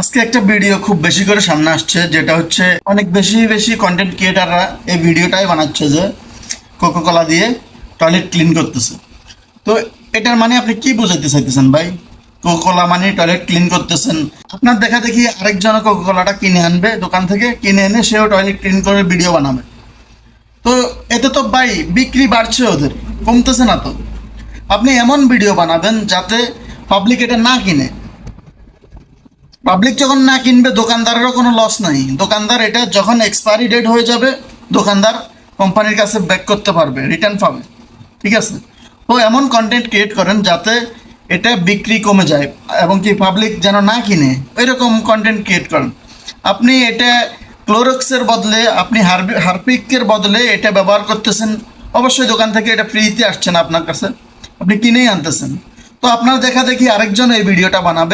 আজকে একটা ভিডিও খুব বেশি করে সামনে আসছে, যেটা হচ্ছে অনেক বেশি বেশি কন্টেন্ট ক্রিয়েটাররা এই ভিডিওটাই বানাচ্ছে যে কোকোকোলা দিয়ে টয়লেট ক্লিন করতেছে। তো এটার মানে আপনি কি বোঝাতে চাইতেছেন ভাই? কোকোকোলা মানে টয়লেট ক্লিন করতেছেন, আপনার দেখা দেখি আরেকজন কোকোকোলাটা কিনে আনবে দোকান থেকে, কিনে এনে সেও টয়লেট ক্লিন করে ভিডিও বানাবে। তো এতে তো ভাই বিক্রি বাড়ছে, ওদের কমতেছে না তো। আপনি এমন ভিডিও বানাবেন যাতে পাবলিক এটা না কিনে। পাবলিক যখন না কিনবে দোকানদারেরও কোনো লস নাই। দোকানদার এটা যখন এক্সপায়ারি ডেট হয়ে যাবে, দোকানদার কোম্পানির কাছে ব্যাক করতে পারবে, রিটার্ন পাবে। ঠিক আছে? তো এমন কন্টেন্ট ক্রিয়েট করেন যাতে এটা বিক্রি কমে যায় এবং কি পাবলিক যেন না কিনে, ওইরকম কন্টেন্ট ক্রিয়েট করেন। আপনি এটা ক্লোরক্সের বদলে, আপনি হারপিকের বদলে এটা ব্যবহার করতেছেন, অবশ্যই দোকান থেকে এটা ফ্রিতে আসছে না আপনার কাছে, আপনি কিনেই আনতেছেন। তো আপনার দেখা দেখি আরেকজন এই ভিডিওটা বানাবে,